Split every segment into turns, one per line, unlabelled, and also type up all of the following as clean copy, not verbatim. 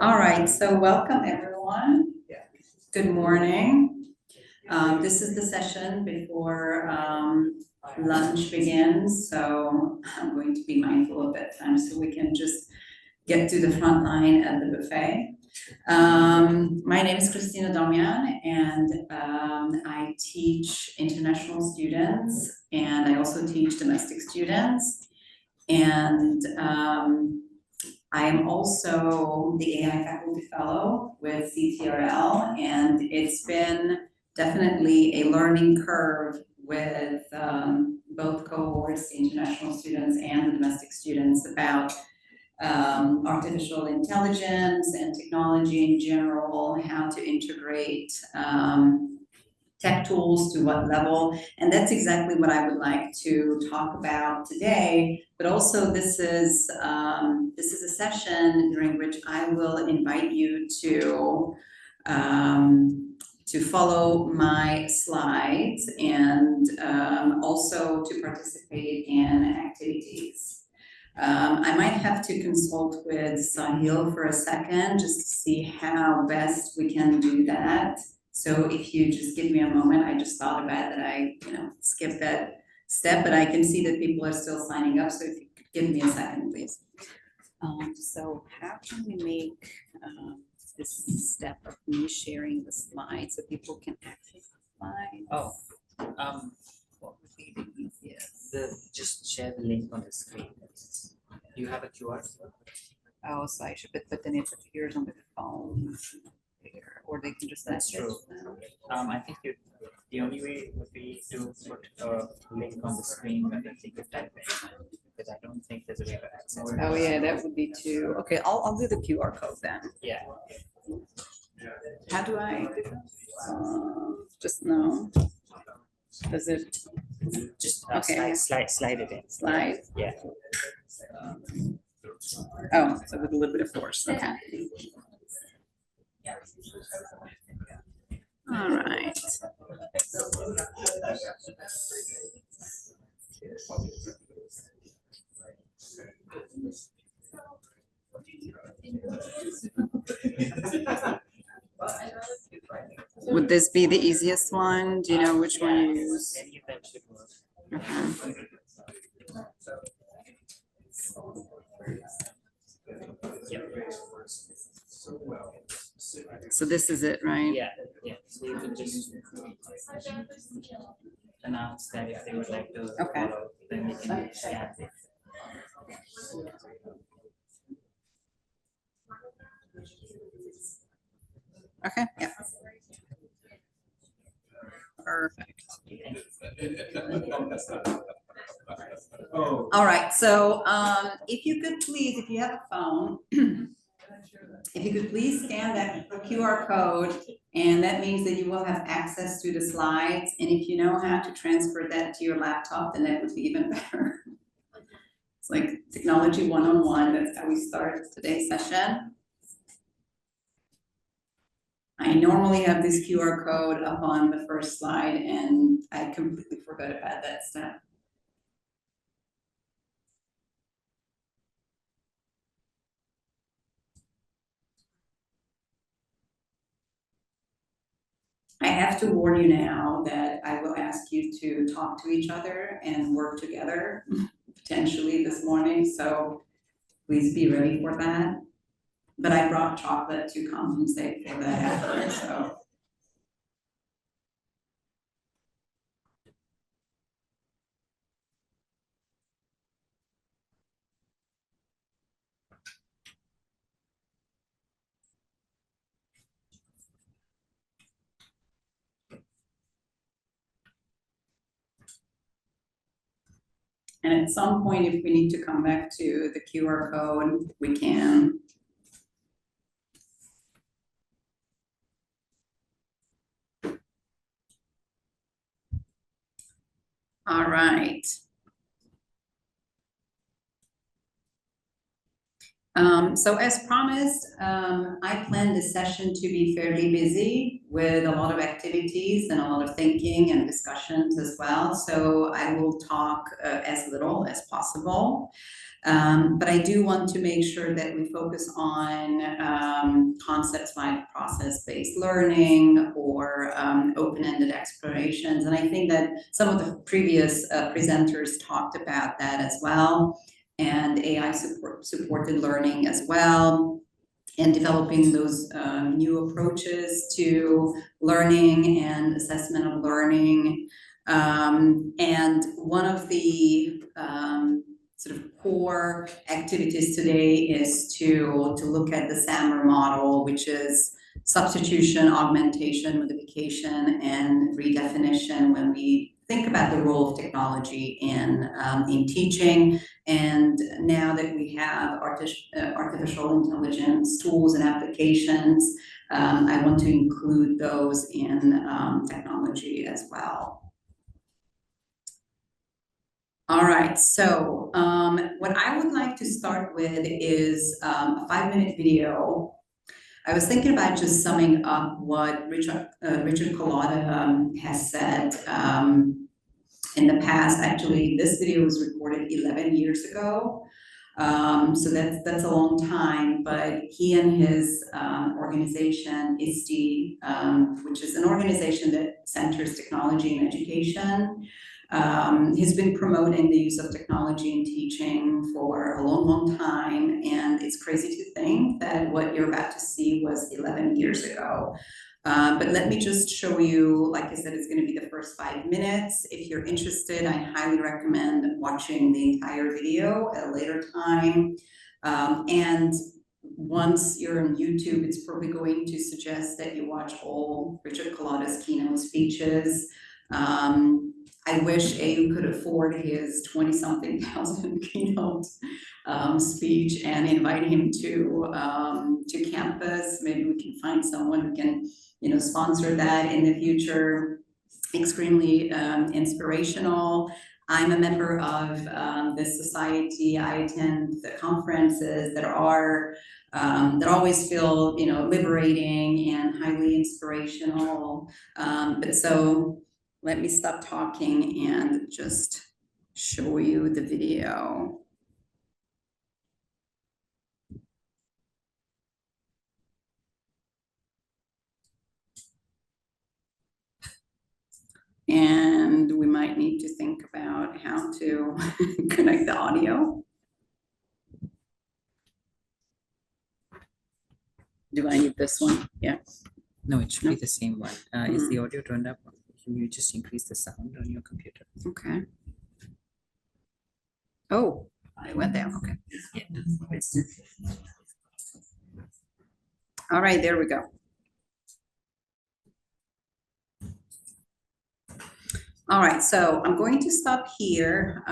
All right, so welcome everyone. Good morning. This is the session before lunch begins, so I'm going to be mindful of bedtime so we can just get to the front line at the buffet. My name is Krisztina Domjan, and I teach international students, and I also teach domestic students. And I am also the AI Faculty Fellow with CTRL, and it's been definitely a learning curve with both cohorts, the international students and the domestic students, about artificial intelligence and technology in general, how to integrate tech tools to what level. And that's exactly what I would like to talk about today. But also this is a session during which I will invite you to follow my slides and also to participate in activities. I might have to consult with Sahil for a second just to see how best we can do that. So if you just give me a moment, I just thought about that I, skipped that step, but I can see that people are still signing up. So if you could give me a second, please. So how can we make this step of me sharing the slides so people can access the slides?
Oh, what would be the easiest? Just share the link on the screen. Do you have a QR code?
Oh, so I should, but then it appears on the phone. Or they can just.
That's true. I think the only way would be to put a link on the screen when they could type it, because I don't think there's a way to access it.
Oh yeah, that would be too. Okay, I'll do the QR code then.
Yeah.
How do I? Just no. Does it?
Just
okay.
Slide it in.
Slide.
Yeah.
Oh, so with a little bit of force. Okay. All right. Would this be the easiest one? Do you know which one you use? Okay. So this is it, right?
Yeah. So you can just announce that if they would like to follow, then we can scan it.
Okay. Yeah. Perfect. All right. So if you could please, if you have a phone, if you could please scan that QR code, and that means that you will have access to the slides. And if you know how to transfer that to your laptop, then that would be even better. It's like technology 101. That's how we start today's session. I normally have this QR code up on the first slide, and I completely forgot about that step. I have to warn you now that I will ask you to talk to each other and work together potentially this morning, so please be ready for that. But I brought chocolate to compensate for that effort, so. And at some point, if we need to come back to the QR code, we can. All right. So as promised, I planned this session to be fairly busy with a lot of activities and a lot of thinking and discussions as well. So I will talk as little as possible. But I do want to make sure that we focus on concepts like process-based learning or open-ended explorations. And I think that some of the previous presenters talked about that as well, and AI supported learning as well, and developing those new approaches to learning and assessment of learning. And one of the sort of core activities today is to look at the SAMR model, which is substitution, augmentation, modification, and redefinition when we think about the role of technology in teaching. And now that we have artificial intelligence tools and applications, I want to include those in technology as well. All right, so what I would like to start with is a 5-minute video. I was thinking about just summing up what Richard Collada has said in the past. Actually, this video was recorded 11 years ago, so that's a long time. But he and his organization, ISTE, which is an organization that centers technology in education, has been promoting the use of technology in teaching for a long, long time, and it's crazy to think that what you're about to see was 11 years ago. But let me just show you, like I said, it's going to be the first 5 minutes. If you're interested, I highly recommend watching the entire video at a later time. And once you're on YouTube, it's probably going to suggest that you watch all Richard Collada's keynote speeches. I wish AU could afford his 20-something thousand keynote speech and invite him to campus. Maybe we can find someone who can, sponsor that in the future. Extremely inspirational. I'm a member of this society. I attend the conferences that always feel, liberating and highly inspirational. But so let me stop talking and just show you the video. And we might need to think about how to connect the audio. Do I need this one? Yeah.
No, it should be the same one. Is the audio turned up? Can you just increase the sound on your computer?
Okay. Oh, I went there. Okay. Yeah. All right, there we go. All right, so I'm going to stop here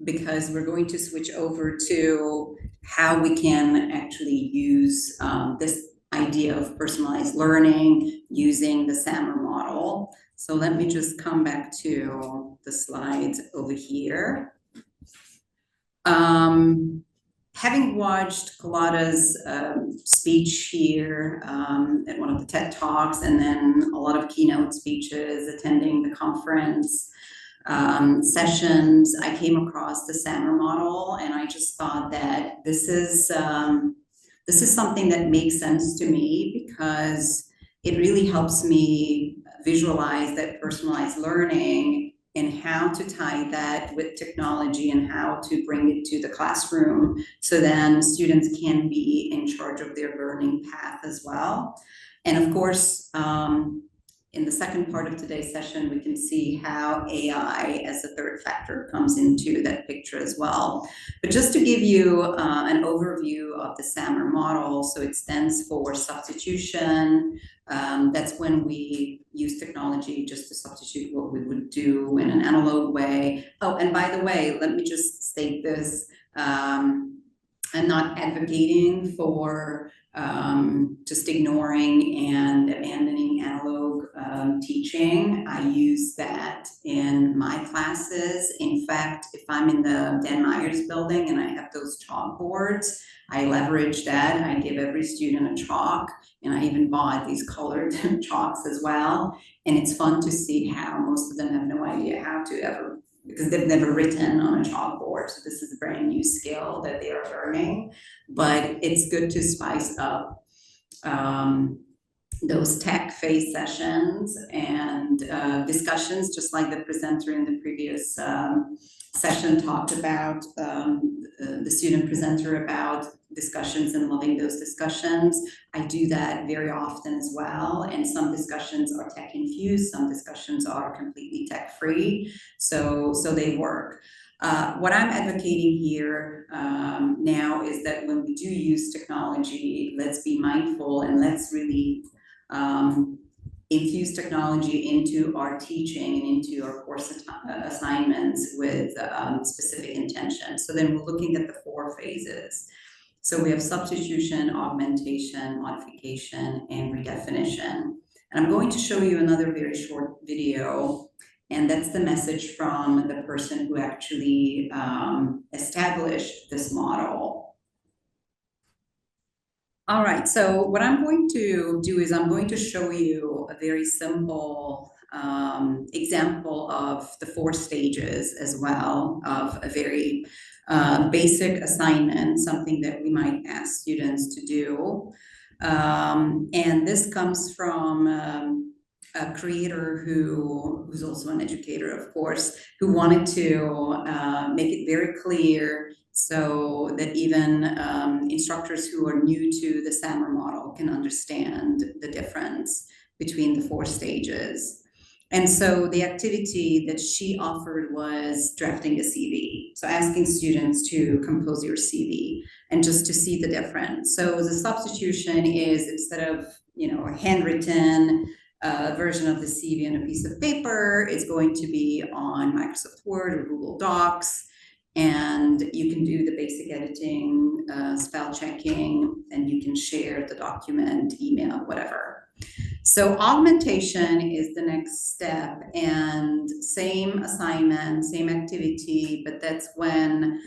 because we're going to switch over to how we can actually use this idea of personalized learning using the SAMR model. So let me just come back to the slides over here. Having watched Collada's speech here at one of the TED Talks, and then a lot of keynote speeches, attending the conference sessions, I came across the SAMR model, and I just thought that this is something that makes sense to me because it really helps me visualize that personalized learning and how to tie that with technology and how to bring it to the classroom so then students can be in charge of their learning path as well. And of course, in the second part of today's session, we can see how AI as a third factor comes into that picture as well. But just to give you an overview of the SAMR model, so it stands for substitution. That's when we use technology just to substitute what we would do in an analog way. Oh, and by the way, let me just state this. I'm not advocating for just ignoring and abandoning analog teaching. I use that in my classes. In fact, if I'm in the Dan Myers building and I have those chalkboards, I leverage that. I give every student a chalk, and I even bought these colored chalks as well. And it's fun to see how most of them have no idea how to ever, because they've never written on a chalkboard. before. So this is a brand new skill that they are learning, but it's good to spice up those tech-based sessions and discussions, just like the presenter in the previous session talked about, the student presenter about discussions and loving those discussions. I do that very often as well, and some discussions are tech-infused, some discussions are completely tech-free, so they work. What I'm advocating here now is that when we do use technology, let's be mindful and let's really infuse technology into our teaching and into our course assignments with specific intention. So then we're looking at the 4 phases. So we have substitution, augmentation, modification, and redefinition. And I'm going to show you another very short video, and that's the message from the person who actually established this model. All right, so what I'm going to do is I'm going to show you a very simple example of the 4 stages as well of a very basic assignment, something that we might ask students to do. And this comes from a creator who's also an educator, of course, who wanted to make it very clear so that even instructors who are new to the SAMR model can understand the difference between the 4 stages. And so the activity that she offered was drafting a CV. So asking students to compose your CV and just to see the difference. So the substitution is, instead of, a handwritten version of the CV on a piece of paper, it's going to be on Microsoft Word or Google Docs. And you can do the basic editing, spell checking, and you can share the document, email, whatever. So augmentation is the next step, and same assignment, same activity, but that's when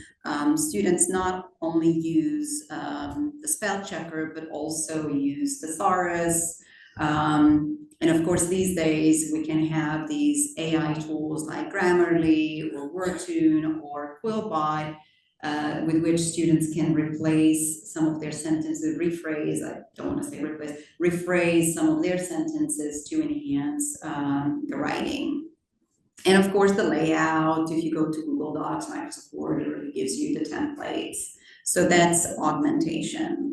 students not only use the spell checker, but also use thesaurus. And of course, these days we can have these AI tools like Grammarly or WordTune or Quillbot, with which students can replace some of their sentences, rephrase some of their sentences to enhance the writing. And of course, the layout, if you go to Google Docs, Microsoft Word, it really gives you the templates. So that's augmentation.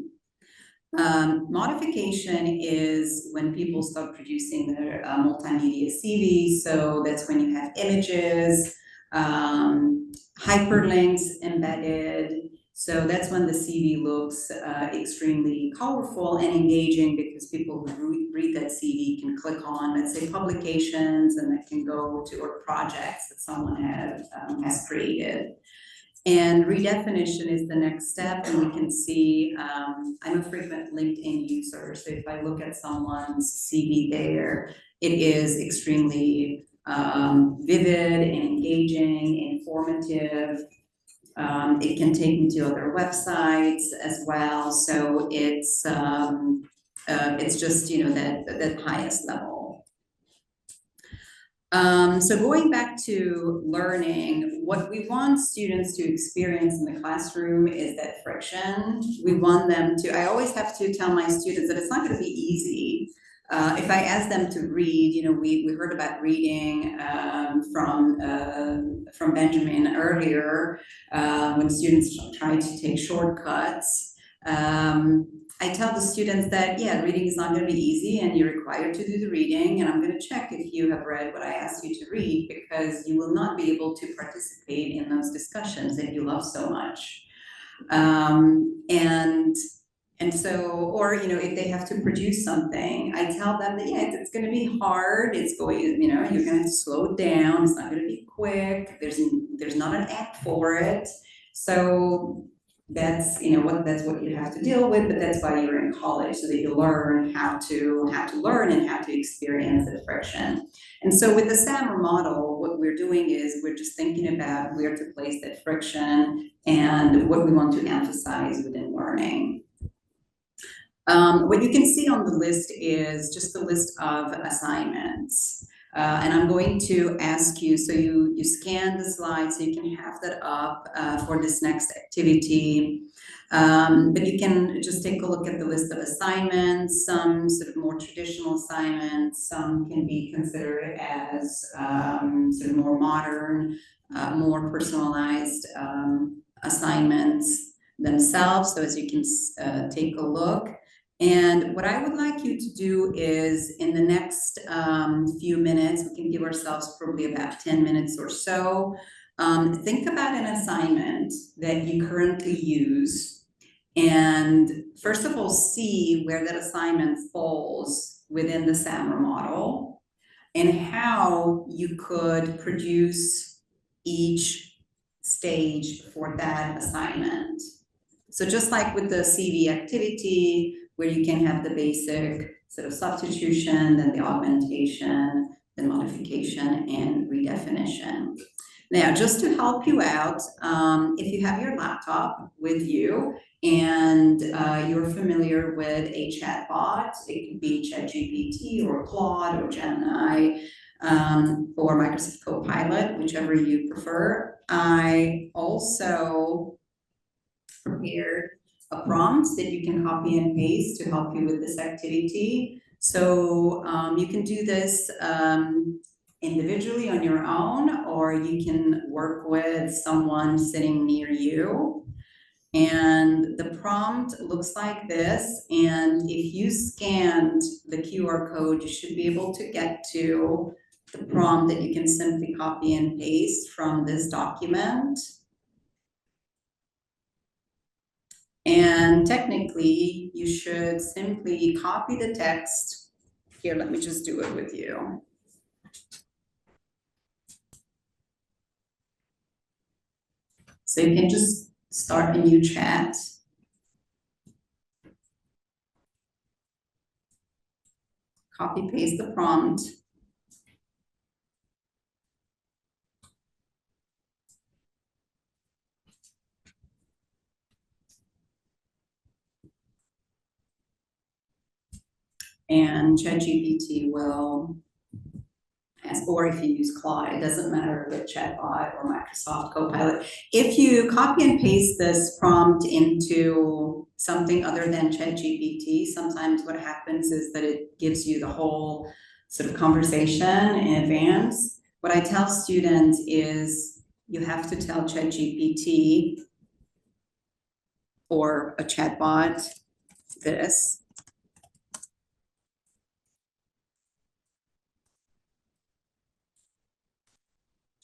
Modification is when people start producing their multimedia CV. So that's when you have images, hyperlinks embedded. So that's when the CV looks extremely colorful and engaging, because people who read that CV can click on, let's say, publications, and they can go to our projects that someone has created. And redefinition is the next step, and we can see, I'm a frequent LinkedIn user, so if I look at someone's CV there, it is extremely vivid and engaging, informative. It can take me to other websites as well, so it's just, that highest level. So going back to learning, what we want students to experience in the classroom is that friction. We want them to, I always have to tell my students that it's not going to be easy. If I ask them to read, we heard about reading from Benjamin earlier, when students try to take shortcuts. I tell the students that, yeah, reading is not going to be easy, and you're required to do the reading, and I'm going to check if you have read what I asked you to read, because you will not be able to participate in those discussions that you love so much. And so, or, if they have to produce something, I tell them that, yeah, it's going to be hard. It's going, you're going to have to slow it down. It's not going to be quick. There's not an app for it. So that's, that's what you have to deal with, but that's why you're in college, so that you learn how to learn and how to experience the friction. And so with the SAMR model, what we're doing is we're just thinking about where to place that friction and what we want to emphasize within learning. What you can see on the list is just the list of assignments. And I'm going to ask you, so you scan the slides, so you can have that up for this next activity. But you can just take a look at the list of assignments, some sort of more traditional assignments, some can be considered as sort of more modern, more personalized assignments themselves. So as you can take a look. And what I would like you to do is in the next few minutes, we can give ourselves probably about 10 minutes or so. Think about an assignment that you currently use. And first of all, see where that assignment falls within the SAMR model and how you could produce each stage for that assignment. So just like with the CV activity, where you can have the basic sort of substitution, then the augmentation, then modification and redefinition. Now, just to help you out, if you have your laptop with you and you're familiar with a chatbot, it could be ChatGPT or Claude or Gemini or Microsoft Copilot, whichever you prefer. I also prepared a prompt that you can copy and paste to help you with this activity. So you can do this individually on your own, or you can work with someone sitting near you. And the prompt looks like this. And if you scanned the QR code, you should be able to get to the prompt that you can simply copy and paste from this document. And technically, you should simply copy the text. Here, let me just do it with you. So you can just start a new chat. Copy, paste the prompt. And ChatGPT will ask, or if you use Claude, it doesn't matter with chatbot or Microsoft Copilot. If you copy and paste this prompt into something other than ChatGPT, sometimes what happens is that it gives you the whole sort of conversation in advance. What I tell students is you have to tell ChatGPT or a chatbot this.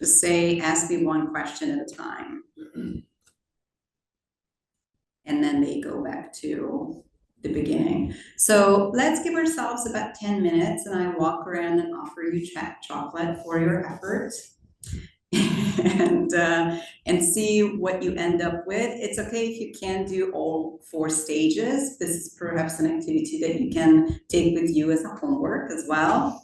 Just say, ask me one question at a time. And then they go back to the beginning. So let's give ourselves about 10 minutes and I walk around and offer you chocolate for your efforts. And see what you end up with. It's okay if you can't do all 4 stages. This is perhaps an activity that you can take with you as a homework as well.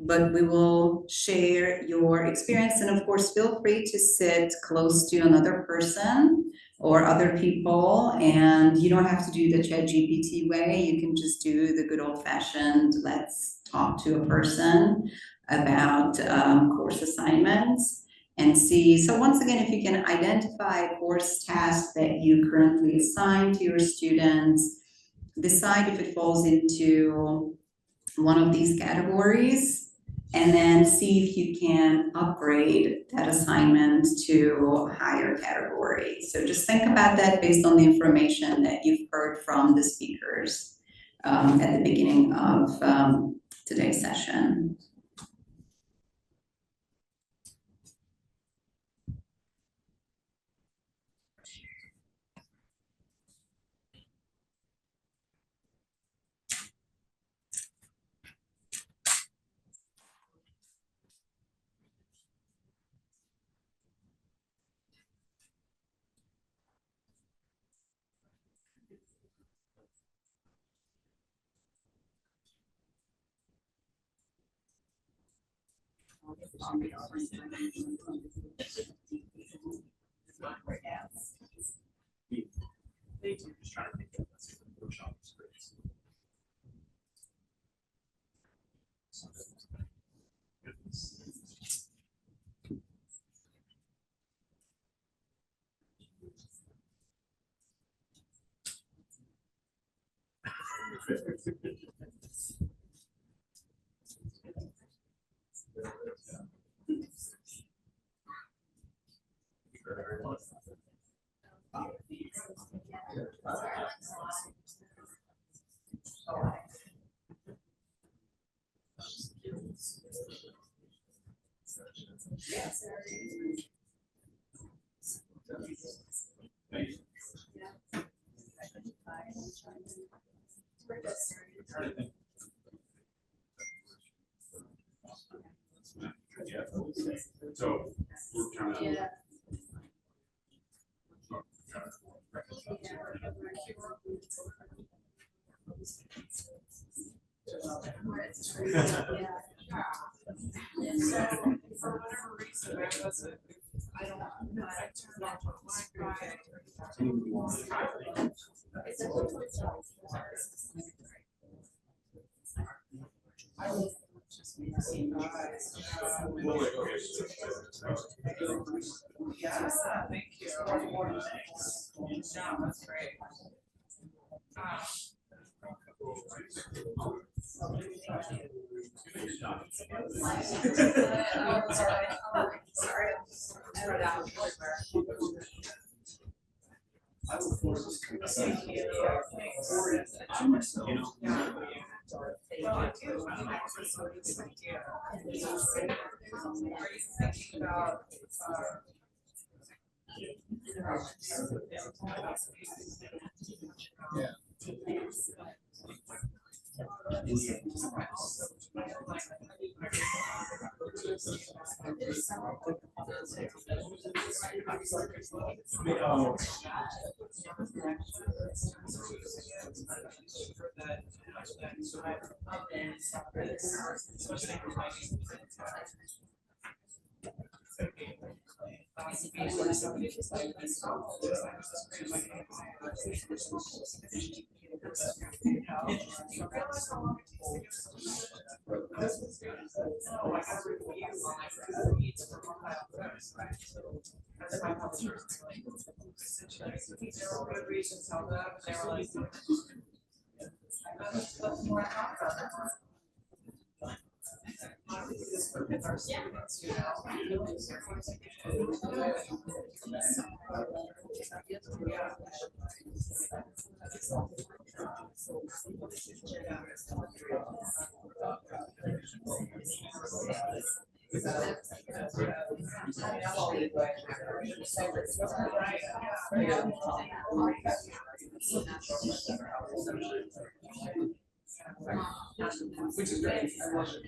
But we will share your experience, and of course feel free to sit close to another person or other people, and you don't have to do the ChatGPT way. You can just do the good old-fashioned let's talk to a person about course assignments and see. So once again, if you can identify course tasks that you currently assign to your students, decide if it falls into one of these categories, and then see if you can upgrade that assignment to a higher category. So just think about that based on the information that you've heard from the speakers at the beginning of today's session.
So we're trying to.
For whatever reason, I wasn't, I don't know, I turned off my I was just yeah, thank you. Yeah, that's great. Sorry. I wrote out. Which is great. I love it.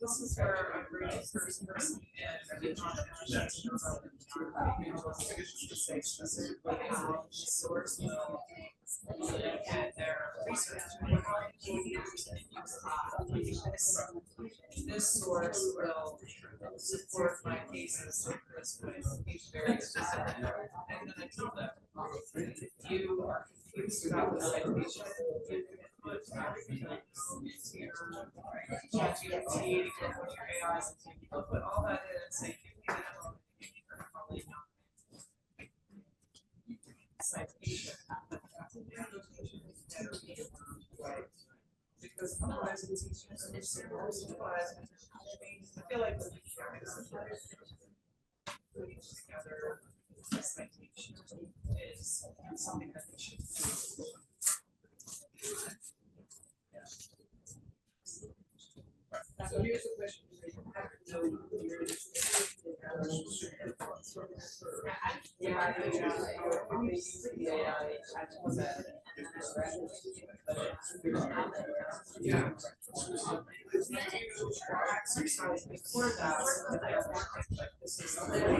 This is where I'm really first person and specifically how source will and their research. This source will support my thesis this way, each very specific. And then I tell them, if you are confused about the citation, you can put everything into your ChatGPT, you can put your AIs, and you can put all that in and say, give me that probably not citation. Because otherwise it's easier to but I feel like the putting together a citation is something that we should do. So here's a question.
Yeah.
Exercise before that, this is something that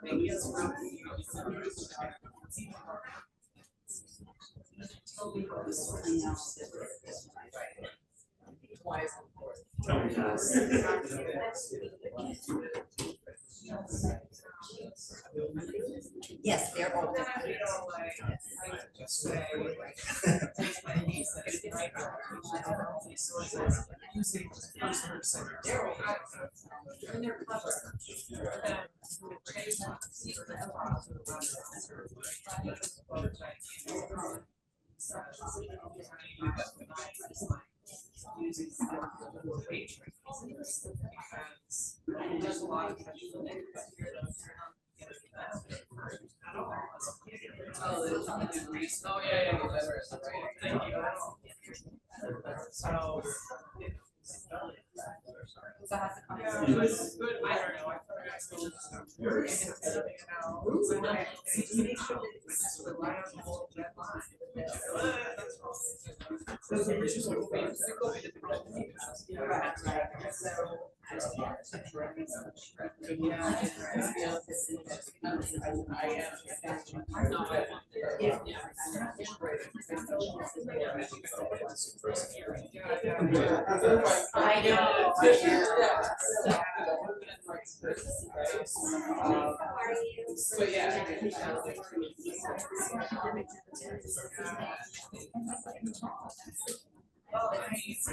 maybe it's why is it important?
Yes, they're all.
Then I feel like I could just say, take my niece that is right now, all these sources using first person. And they're clever. And take using matrix because there's a lot of people that at all. Oh, yeah. Thank you. So yeah, it was good. I don't know. I But yeah. Well, I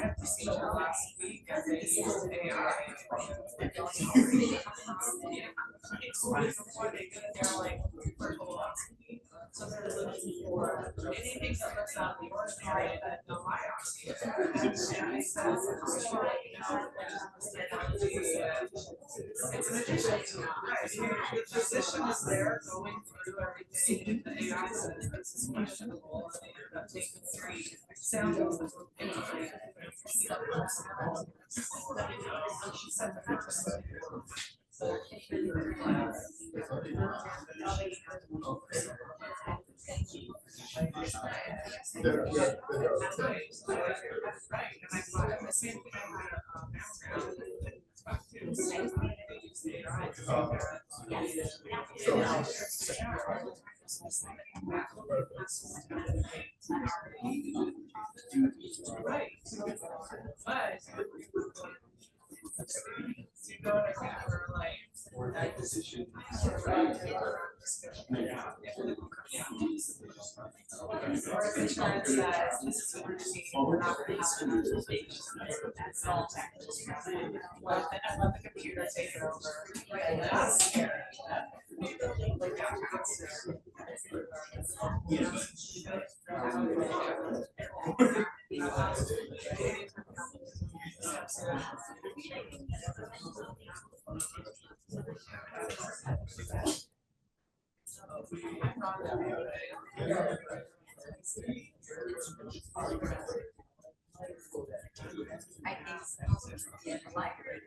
had to see last week and they used AI. Before they get there, like, so they're looking for anything that looks out of the ordinary that no biopsy. It's an addition to the physician is there going through everything, and the AI says this is questionable, and they end up taking 3 samples of she said the first. Right. But you go to like that position. Or if it turns that this is what we're seeing, we're not going to have enough stage. That's all technical. Well, then I let the computer take it over. That's scary.
I think so. Yeah, the library.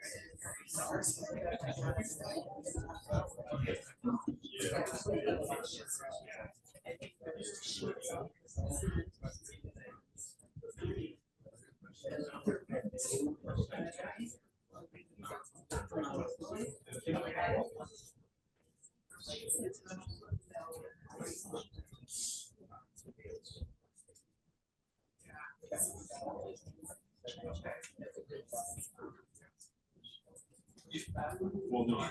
Well, no, I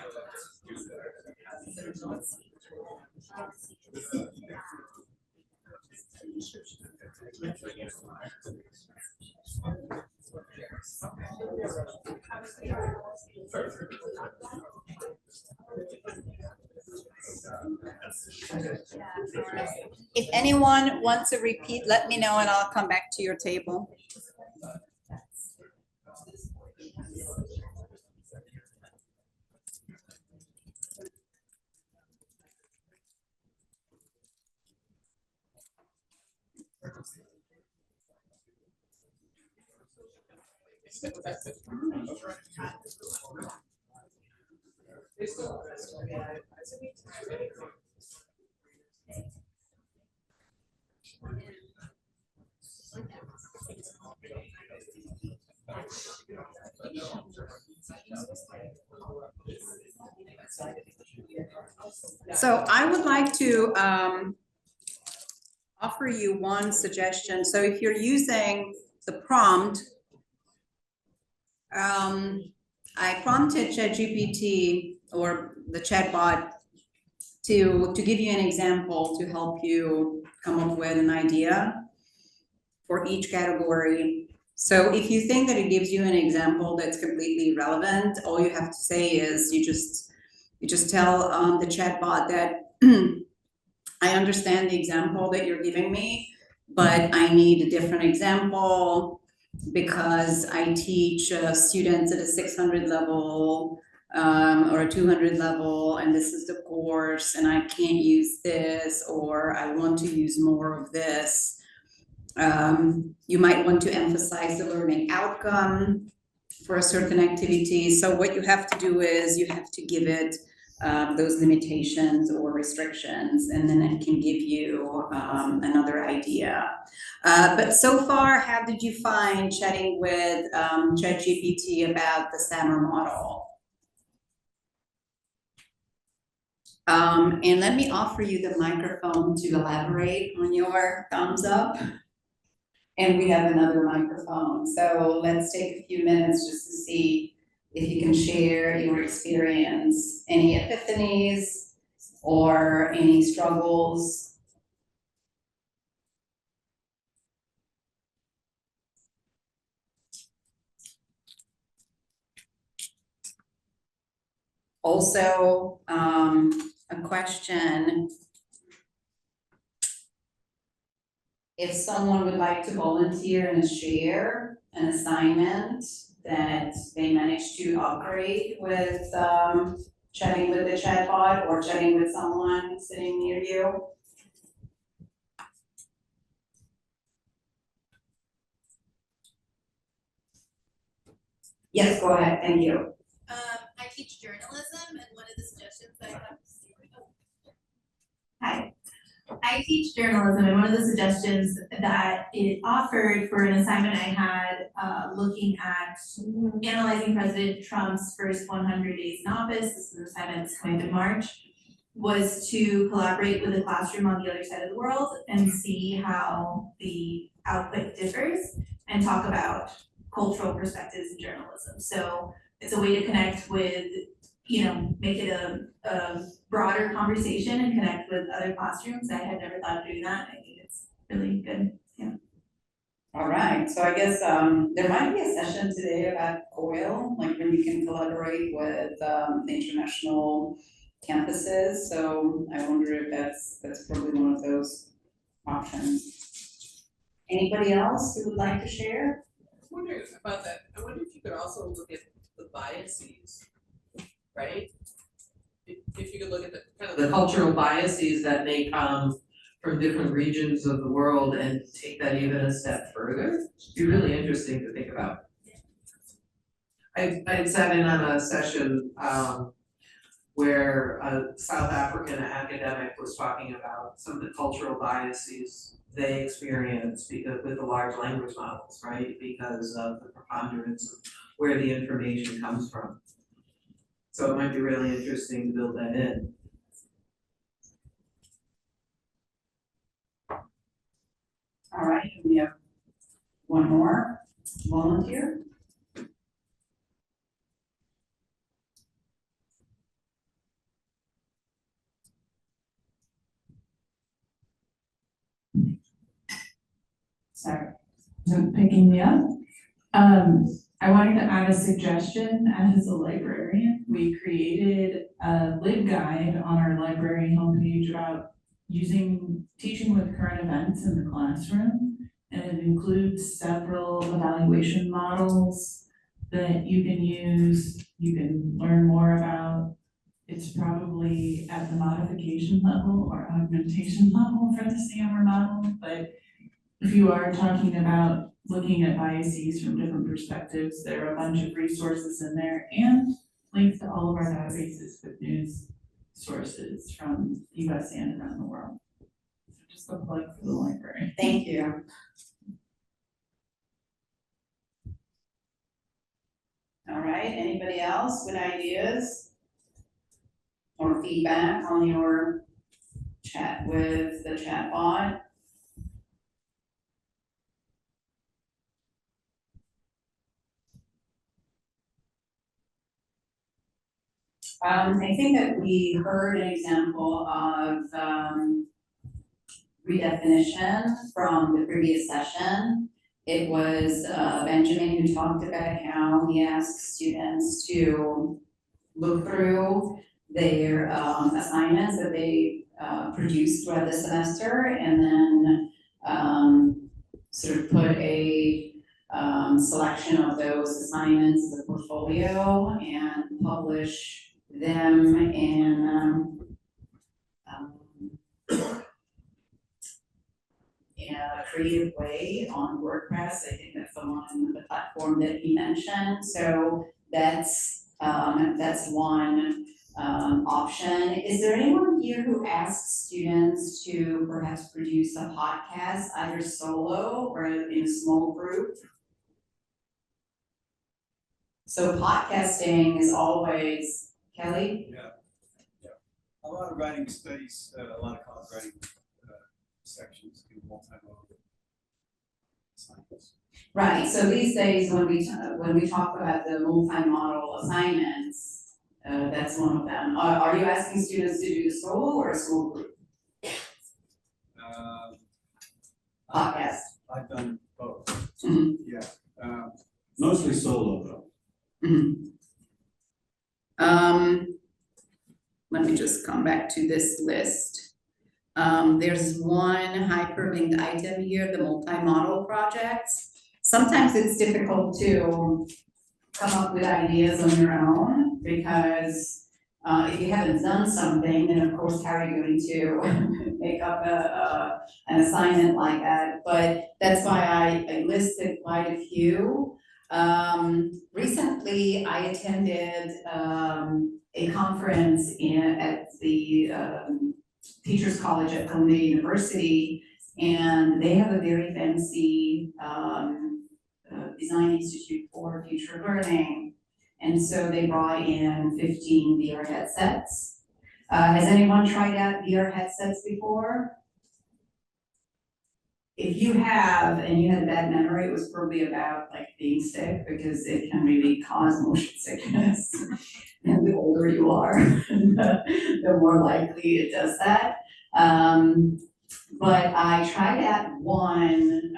If anyone wants to repeat, let me know and I'll come back to your table. So I would like to offer you one suggestion. So if you're using the prompt, I prompted ChatGPT or the chatbot to give you an example to help you come up with an idea for each category. So if you think that it gives you an example that's completely irrelevant, all you have to say is you just tell the chatbot that I understand the example that you're giving me, but I need a different example because I teach students at a 600 level or a 200 level, and this is the course, and I can't use this, or I want to use more of this. You might want to emphasize the learning outcome for a certain activity. So what you have to do is you have to give it those limitations or restrictions, and then it can give you another idea. But so far, how did you find chatting with ChatGPT about the SAMR model? And let me offer you the microphone to elaborate on your thumbs up. And we have another microphone. So let's take a few minutes just to see if you can share your experience, any epiphanies or any struggles. Also, a question. If someone would like to volunteer and share an assignment that they managed to upgrade with chatting with the chatbot or chatting with someone sitting near you. Yes, go ahead, thank you.
I teach journalism, and one of the suggestions I have.
Hi. I teach journalism, and one of the suggestions that it offered for an assignment I had looking at analyzing President Trump's first 100 days in office, this is an assignment that's coming in March, was to collaborate with a classroom on the other side of the world and see how the output differs and talk about cultural perspectives in journalism. So it's a way to connect with, make it a broader conversation and connect with other classrooms. I had never thought of doing that. I think it's really good. Yeah.
All right, so I guess there might be a session today about COIL, like when you can collaborate with international campuses. So I wonder if that's probably one of those options. Anybody else who would like to share?
I was wondering about that. I wonder if you could also look at the biases, right? If you could look at the kind of the cultural biases that may come from different regions of the world and take that even a step further, it'd be really interesting to think about. I had sat in on a session where a South African academic was talking about some of the cultural biases they experience because with the large language models, right? Because of the preponderance of where the information comes from. So it might be really interesting to build that in.
All right, we have one one more volunteer.
Sorry, so picking me up. I wanted to add a suggestion as a librarian. We created a LibGuide on our library homepage about teaching with current events in the classroom. And it includes several evaluation models that you can use, you can learn more about. It's probably at the modification level or augmentation level for the SAMR model, but if you are talking about looking at biases from different perspectives, there are a bunch of resources in there and links to all of our databases with news sources from US and around the world. So just a plug for the library.
Thank you. All right, anybody else with ideas or feedback on your chat with the chat bot? I think that we heard an example of redefinition from the previous session. It was Benjamin who talked about how he asked students to look through their assignments that they produced throughout the semester and then sort of put a selection of those assignments as a portfolio and publish them in a creative way on WordPress. I think that's the platform that he mentioned. So that's one option. Is there anyone here who asks students to perhaps produce a podcast, either solo or in a small group? So podcasting is always, Kelly?
Yeah. A lot of writing studies, a lot of college writing sections do multimodal assignments.
Right, so these days when we talk about the multi-model assignments, that's one of them. Are you asking students to do the solo or a small group? Podcast.
I've done both.
Mhm.
Yeah, mostly solo though.
Mhm. Let me just come back to this list. There's one hyperlinked item here, the multi-model projects. Sometimes it's difficult to come up with ideas on your own because if you haven't done something, then of course how are you going to make up an assignment like that? But that's why I listed quite a few. Recently I attended a conference at the Teachers College at Columbia University, and they have a very fancy design institute for future learning. And so they brought in 15 VR headsets. Has anyone tried out VR headsets before? If you have, and you had a bad memory, it was probably about like being sick because it can really cause motion sickness. And the older you are, the more likely it does that. But I tried out one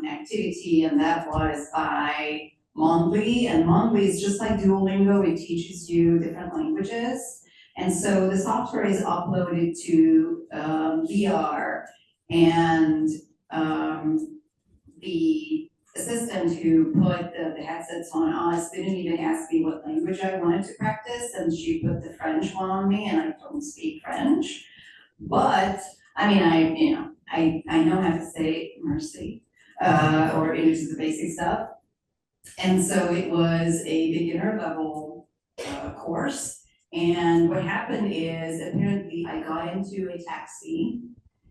activity, and that was by Mondly. And Mondly is just like Duolingo, it teaches you different languages. And so the software is uploaded to VR, and the assistant who put the headsets on us didn't even ask me what language I wanted to practice, and she put the French one on me, and I don't speak French. But I mean, I know how to say mercy, or just the basic stuff. And so it was a beginner level course. And what happened is apparently I got into a taxi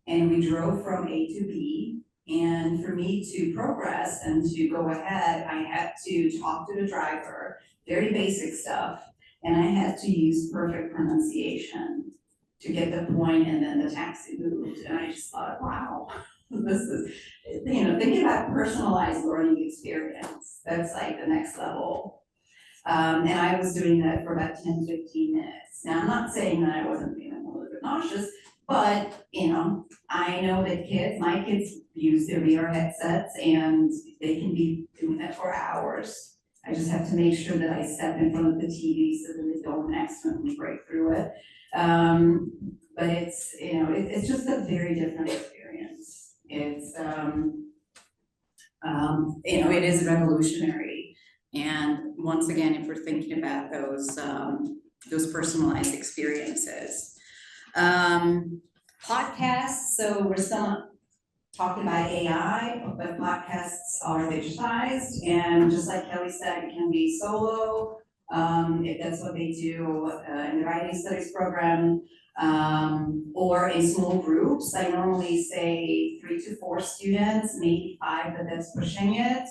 and we drove from A to B. And for me to progress and to go ahead, I had to talk to the driver, very basic stuff. And I had to use perfect pronunciation to get the point, and then the taxi moved. And I just thought, wow, This is, thinking about personalized learning experience, that's like the next level. And I was doing that for about 10, 15 minutes. Now, I'm not saying that I wasn't feeling a little bit nauseous, but, I know that my kids use their VR headsets and they can be doing that for hours. I just have to make sure that I step in front of the TV so that they don't accidentally break through it. But it's, it's just a very different experience. It's, it is revolutionary. And once again, if we're thinking about those personalized experiences. Podcasts, so we're still talking about AI, but podcasts are digitized, and just like Kelly said, it can be solo, if that's what they do in the writing studies program, or in small groups. I normally say 3 to 4 students, maybe 5, but that's pushing it.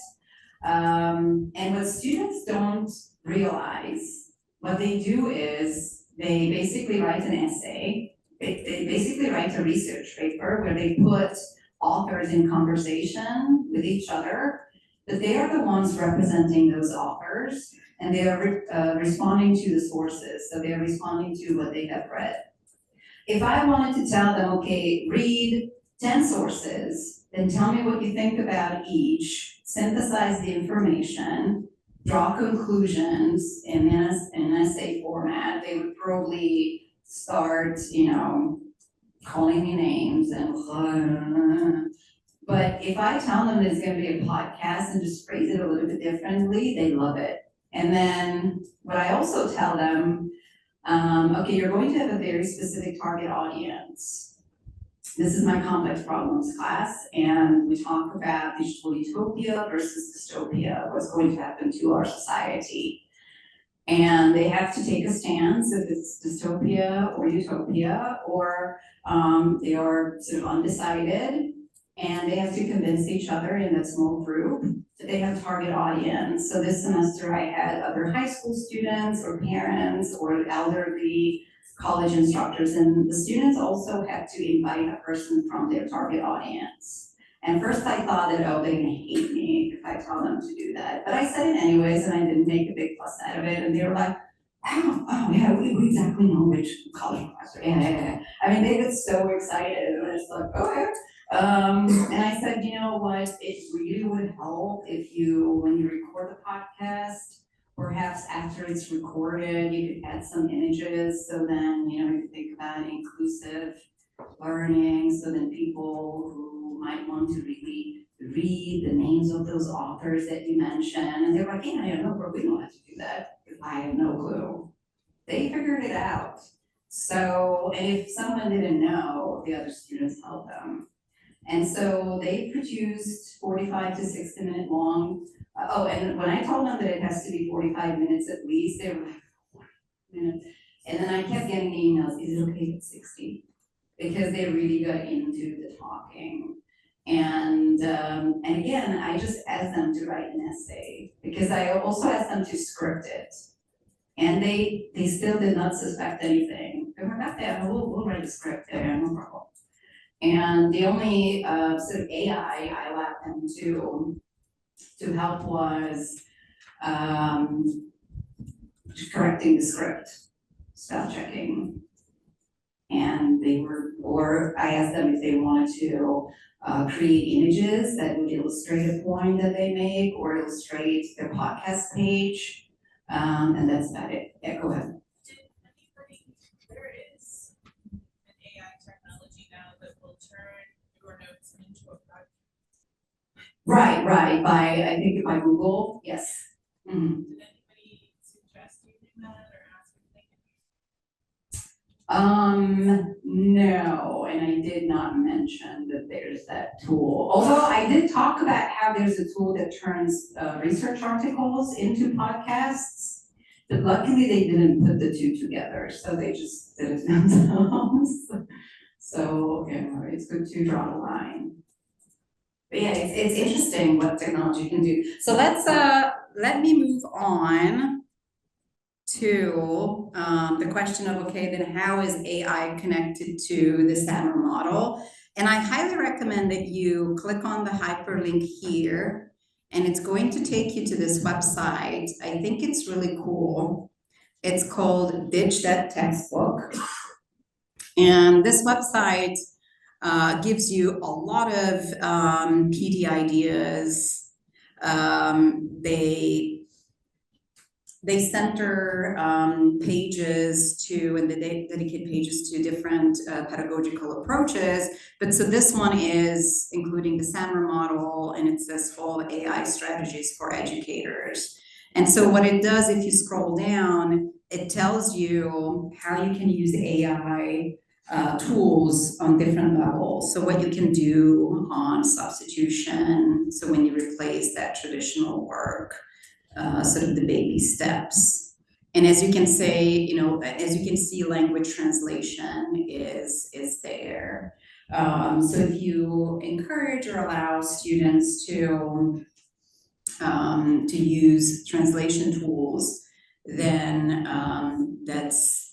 And what students don't realize, what they do is they basically write an essay. They basically write a research paper where they put authors in conversation with each other, but they are the ones representing those authors, and they are responding to the sources, so they are responding to what they have read. If I wanted to tell them, okay, read 10 sources, then tell me what you think about each, synthesize the information, draw conclusions in an essay format, they would probably start, calling me names and but if I tell them it's gonna be a podcast and just phrase it a little bit differently, they love it. And then what I also tell them, okay, you're going to have a very specific target audience. This is my complex problems class, and we talk about digital utopia versus dystopia, what's going to happen to our society. And they have to take a stance if it's dystopia or utopia, or they are sort of undecided, and they have to convince each other in that small group that they have target audience. So this semester I had other high school students or parents or elderly college instructors, and the students also had to invite a person from their target audience. And first I thought that, oh, they're gonna hate me if I tell them to do that. But I said it anyways, and I didn't make a big fuss out of it. And they were like, oh yeah, we exactly know which college professor. Yeah. I mean, they get so excited, and it's like, okay. And I said, you know what, it really would help if when you record the podcast, perhaps after it's recorded, you could add some images. So then, you think about inclusive learning, so then people who might want to really read the names of those authors that you mentioned, and they're like, yeah, I know, but we don't have to do that if I have no clue. They figured it out. So if someone didn't know, the other students helped them. And so they produced 45 to 60 minute long. And when I told them that it has to be 45 minutes at least, they were like, 40 minutes. And then I kept getting emails, is it okay if it's 60? Because they really got into the talking. And again, I just asked them to write an essay, because I also asked them to script it. And they still did not suspect anything. They were like, yeah, we'll write a script there, no problem. And the only sort of AI I allowed them to help was correcting the script, spell checking. And or I asked them if they wanted to create images that would illustrate a point that they make or illustrate their podcast page. And that's about it. Yeah, go ahead.
There is an AI technology now that will turn your notes into a podcast.
Right, I think by Google, yes. Mm-hmm.
Did anybody suggest using that or ask if they
No, and I did not mention that there's that tool. Although I did talk about how there's a tool that turns research articles into podcasts, but luckily they didn't put the two together, so they just did it themselves. So, it's good to draw the line. But yeah, it's interesting what technology can do. So let me move on to the question of, okay, then how is AI connected to the SAMR model? And I highly recommend that you click on the hyperlink here, and it's going to take you to this website. I think it's really cool. It's called Ditch That Textbook. And this website gives you a lot of PD ideas. They center pages to, and they dedicate pages to different pedagogical approaches. But so this one is including the SAMR model, and it says full AI strategies for educators. And so what it does, if you scroll down, it tells you how you can use AI tools on different levels. So what you can do on substitution, so when you replace that traditional work, sort of the baby steps. And as you can say, you know, as you can see, language translation is there. So if you encourage or allow students to use translation tools, then that's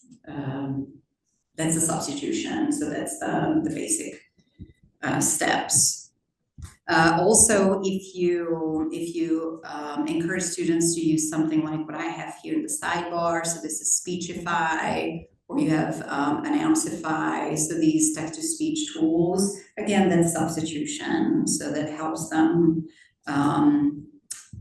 a substitution. So that's the basic steps. Also, if you encourage students to use something like what I have here in the sidebar, so this is Speechify, or you have Announceify, so these text-to-speech tools, again, that's substitution, so that helps them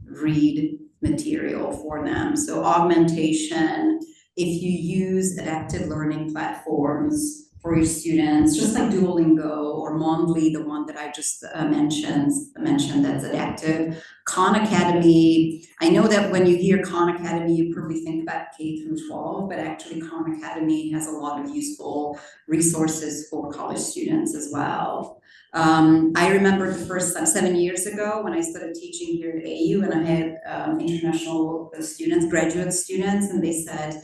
read material for them. So Augmentation, if you use adaptive learning platforms for your students, just like Duolingo or Mondly, the one that I just mentioned that's adaptive. Khan Academy, I know that when you hear Khan Academy, you probably think about K through 12, but actually Khan Academy has a lot of useful resources for college students as well. I remember the first 7 years ago when I started teaching here at AU, and I had international students, graduate students, and they said,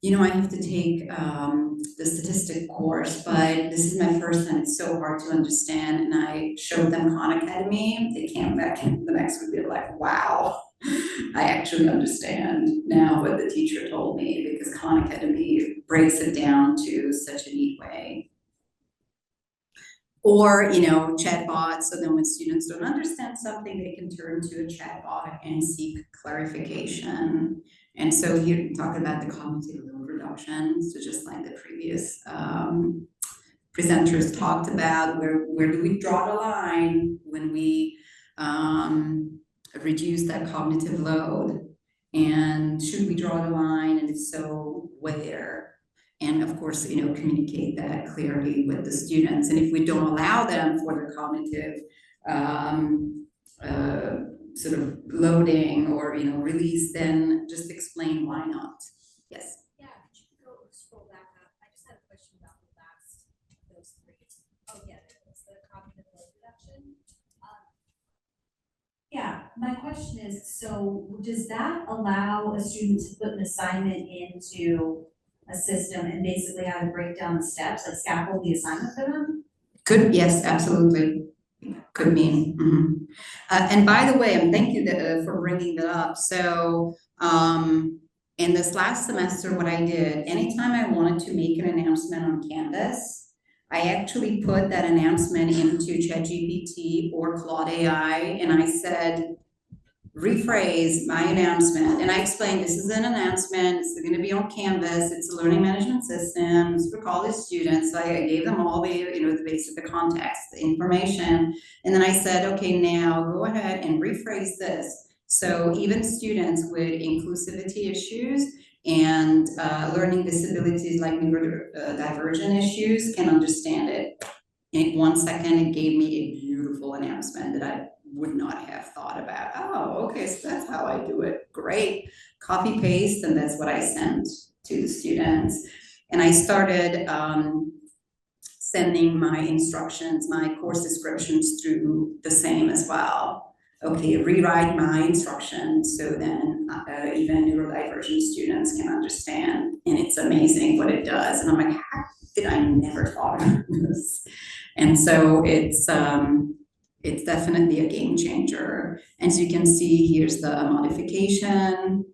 you know, I have to take the statistic course, but this is my first time, it's so hard to understand. And I showed them Khan Academy. They came back the next week, they were like, wow, I actually understand now what the teacher told me, because Khan Academy breaks it down to such a neat way. Or, you know, chatbots, so then when students don't understand something, they can turn to a chatbot and seek clarification. And so here we're talking about the cognitive load reduction, so just like the previous presenters talked about, where do we draw the line when we reduce that cognitive load? And should we draw the line, and if so, where? And of course, you know, communicate that clearly with the students. And if we don't allow them for their cognitive sort of loading or, you know, release, then just explain why not. Yes.
Yeah, could you go scroll back up? I just had a question about the last, those three. Oh yeah, it's the cognitive load reduction.
Yeah, my question is, so does that allow a student to put an assignment into a system and basically have to break down the steps, like scaffold the assignment for them?
Could, yes, absolutely. Could mean. Mm-hmm. And by the way, and thank you for bringing that up. So in this last semester, what I did, anytime I wanted to make an announcement on Canvas, I actually put that announcement into ChatGPT or Claude AI, and I said, rephrase my announcement. And I explained, this is an announcement, it's going to be on Canvas, it's a learning management system, it's for college students. So I gave them all the, you know, the basic, the context, the information. And then I said, okay, now go ahead and rephrase this. So even students with inclusivity issues and learning disabilities like neurodivergent issues can understand it. In 1 second, it gave me a beautiful announcement that I would not have thought about. Oh, okay, so that's how I do it. Great. Copy paste, and that's what I sent to the students. And I started sending my instructions, my course descriptions through the same as well. Okay, rewrite my instructions so then even neurodivergent students can understand. And it's amazing what it does. And I'm like, how did I never thought of this? And so it's definitely a game changer. As you can see, here's the modification.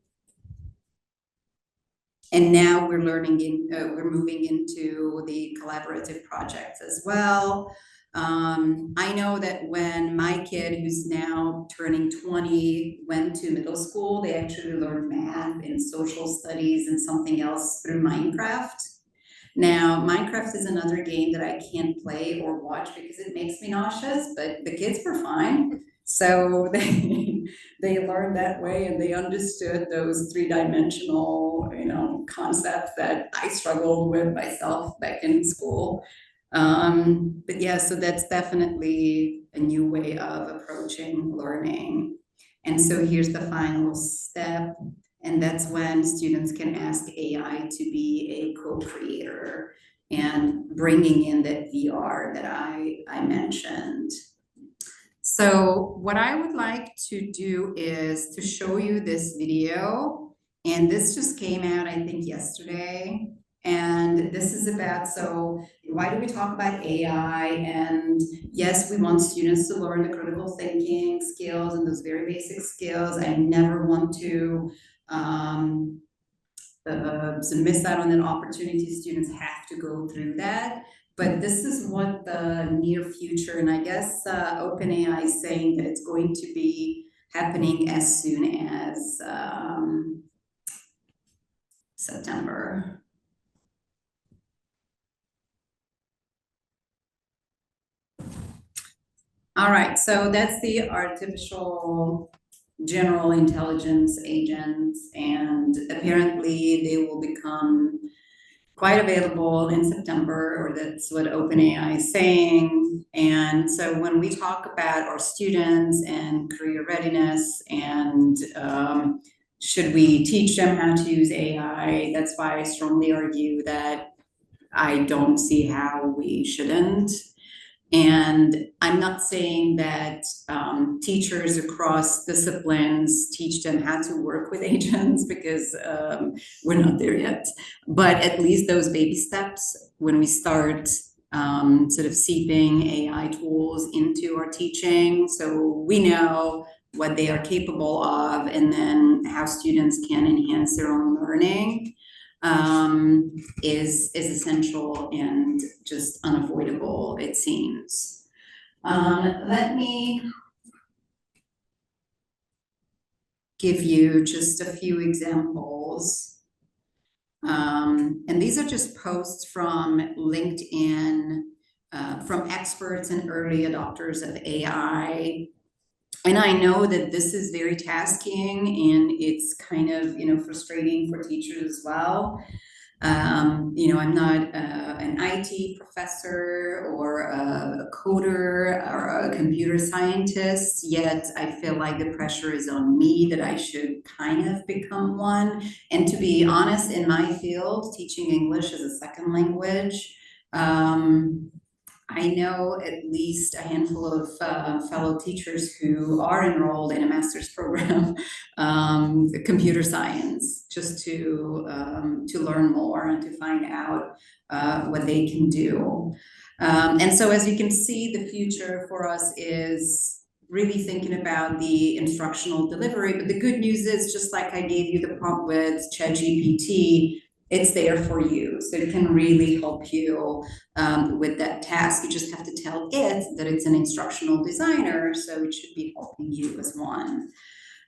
And now we're learning we're moving into the collaborative projects as well. I know that when my kid, who's now turning 20, went to middle school, they actually learned math and social studies and something else through Minecraft. Now, Minecraft is another game that I can't play or watch because it makes me nauseous, but the kids were fine. So they learned that way, and they understood those three-dimensional, concepts that I struggled with myself back in school. But yeah, so that's definitely a new way of approaching learning. And so here's the final step, and that's when students can ask AI to be a co-creator and bringing in that VR that I mentioned. So what I would like to do is to show you this video, and this just came out, I think, yesterday. And this is about, so why do we talk about AI? And yes, we want students to learn the critical thinking skills and those very basic skills. I never want to miss out on an opportunity. Students have to go through that. But this is what the near future, and I guess OpenAI is saying that it's going to be happening as soon as September. All right, so that's the artificial general intelligence agents, and apparently they will become quite available in September, or that's what OpenAI is saying. And so when we talk about our students and career readiness and should we teach them how to use AI, that's why I strongly argue that I don't see how we shouldn't. And I'm not saying that teachers across disciplines teach them how to work with agents, because we're not there yet. But at least those baby steps, when we start sort of seeping AI tools into our teaching, so we know what they are capable of, and then how students can enhance their own learning, is essential and just unavoidable, it seems. Let me give you just a few examples. And these are just posts from LinkedIn, from experts and early adopters of AI. And I know that this is very tasking, and it's kind of, frustrating for teachers as well. I'm not an IT professor or a coder or a computer scientist, yet I feel like the pressure is on me that I should kind of become one. And to be honest, in my field, teaching English as a second language, I know at least a handful of fellow teachers who are enrolled in a master's program, computer science, just to learn more and to find out what they can do. And so, as you can see, the future for us is really thinking about the instructional delivery. But the good news is, just like I gave you the prompt with ChatGPT, it's there for you. So it can really help you with that task. You just have to tell it that it's an instructional designer, so it should be helping you as one.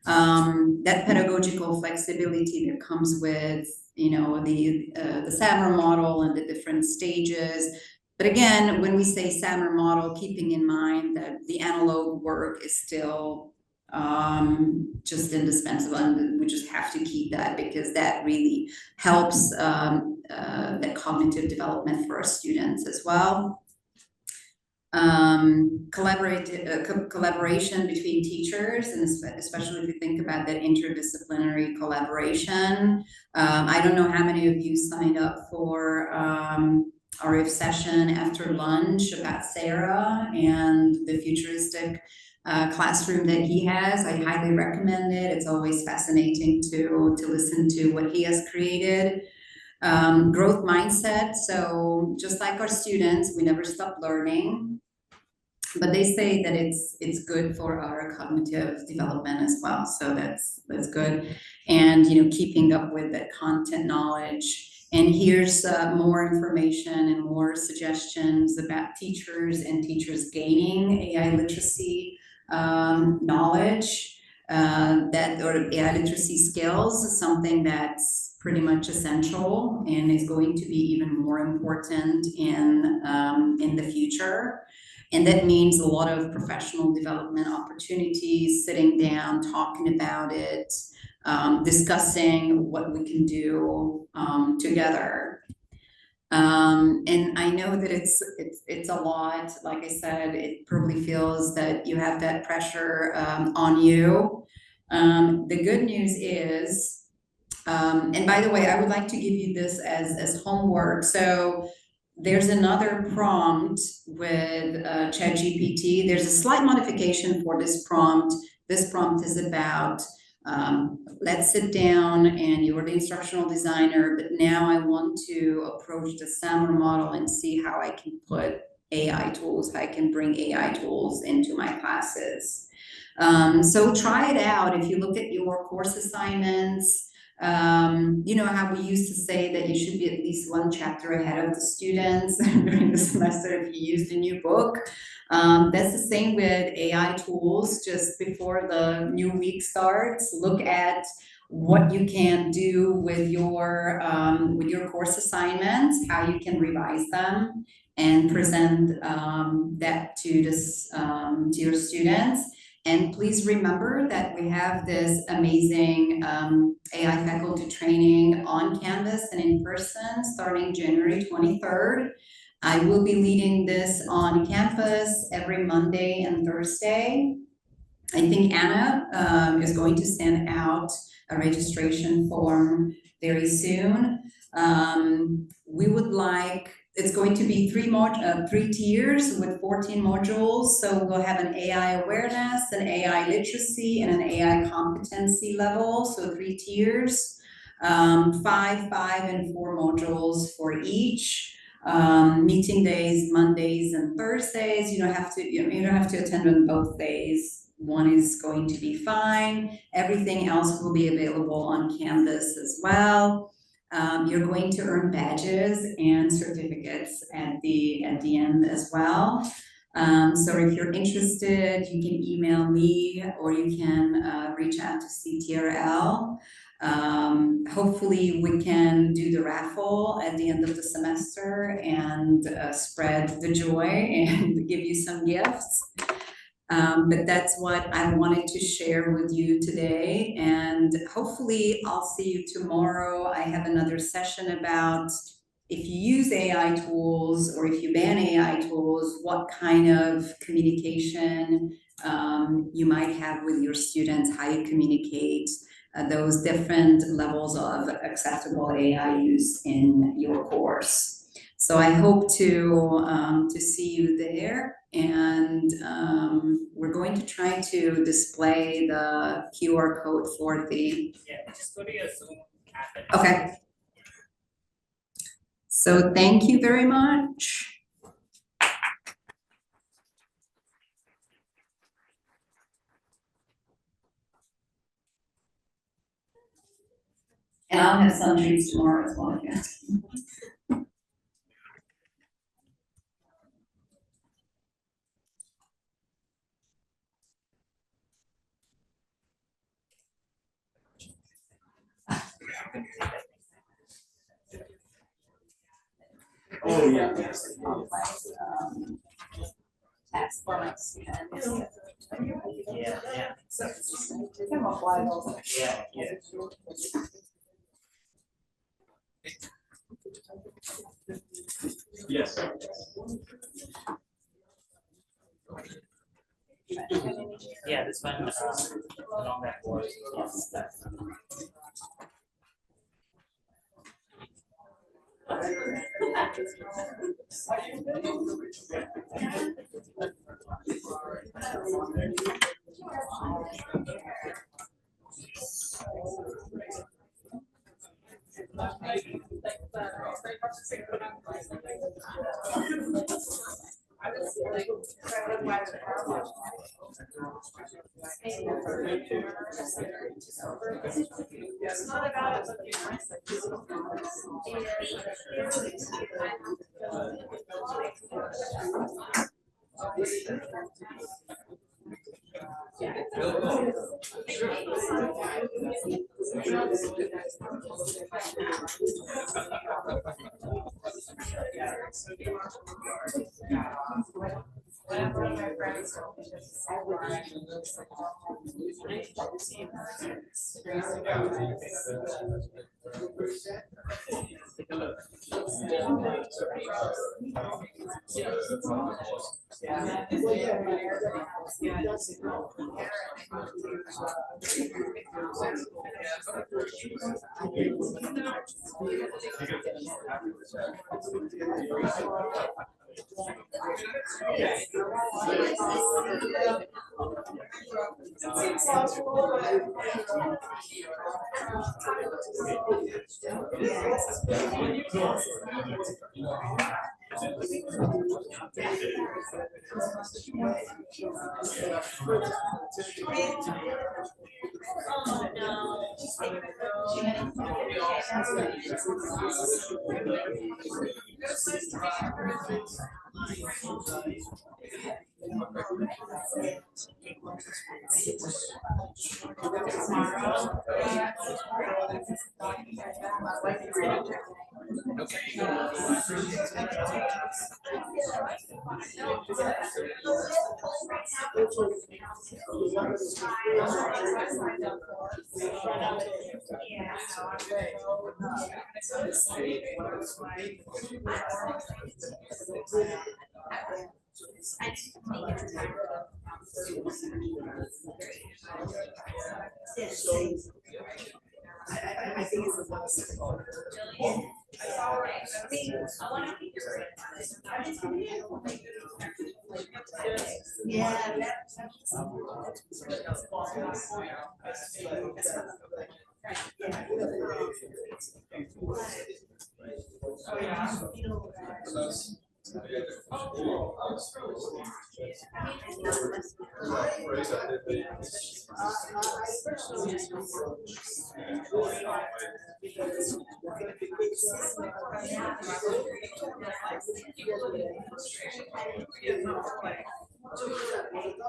That pedagogical flexibility that comes with, the SAMR model and the different stages. But again, when we say SAMR model, keeping in mind that the analog work is still just indispensable, and we just have to keep that, because that really helps that cognitive development for our students as well. Collaboration between teachers, and especially if you think about that interdisciplinary collaboration. I don't know how many of you signed up for our session after lunch about Sarah and the futuristic classroom that he has. I highly recommend it. It's always fascinating to listen to what he has created. Growth mindset. So just like our students, we never stop learning, but they say that it's good for our cognitive development as well. So that's good. And keeping up with that content knowledge. And here's more information and more suggestions about teachers and teachers gaining AI literacy knowledge, or AI literacy skills, something that's pretty much essential and is going to be even more important in the future. And that means a lot of professional development opportunities, sitting down, talking about it, discussing what we can do together. And I know that it's a lot. Like I said, it probably feels that you have that pressure on you. The good news is, and by the way, I would like to give you this as homework. So there's another prompt with ChatGPT. There's a slight modification for this prompt. This prompt is about, let's sit down and you're the instructional designer, but now I want to approach the SAMR model and see how I can put AI tools, I can bring AI tools into my classes. So try it out. If you look at your course assignments, you know how we used to say that you should be at least one chapter ahead of the students during the semester if you used a new book. That's the same with AI tools. Just before the new week starts, look at what you can do with your course assignments, how you can revise them and present that to your students. And please remember that we have this amazing AI faculty training on Canvas and in person starting January 23rd. I will be leading this on campus every Monday and Thursday. I think Anna is going to send out a registration form very soon. We would like, it's going to be three tiers with 14 modules. So we'll have an AI awareness, an AI literacy, and an AI competency level. So 3 tiers, 5, and 4 modules for each. Meeting days, Mondays and Thursdays. You don't have to attend on both days. One is going to be fine. Everything else will be available on Canvas as well. You're going to earn badges and certificates at the end as well. So if you're interested, you can email me or you can reach out to CTRL. Hopefully we can do the raffle at the end of the semester and spread the joy and give you some gifts. But that's what I wanted to share with you today, and hopefully I'll see you tomorrow. I have another session about if you use AI tools or if you ban AI tools, what kind of communication you might have with your students, how you communicate those different levels of acceptable AI use in your course. So I hope to see you there, and we're going to try to display the QR code for the.
Yeah, just go to your Zoom app.
Okay. So thank you very much. And I'll have some treats tomorrow as well, yeah.
Oh, yeah.
Task for my students.
Yeah.
Yes.
Yeah, this one along that wall.
I was like, It's not about it, whenever my friends told me this is
I think it's a wonderful. Yeah.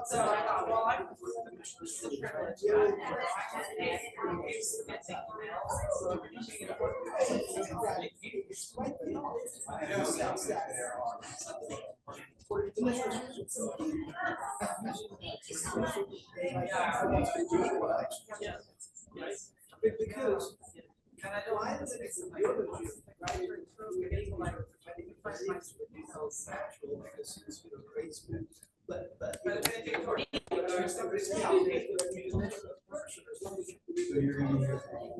So I thought, well, I
Because, and I don't, I think it's pedagogy, right? It's natural because it's, great school, but. So you're gonna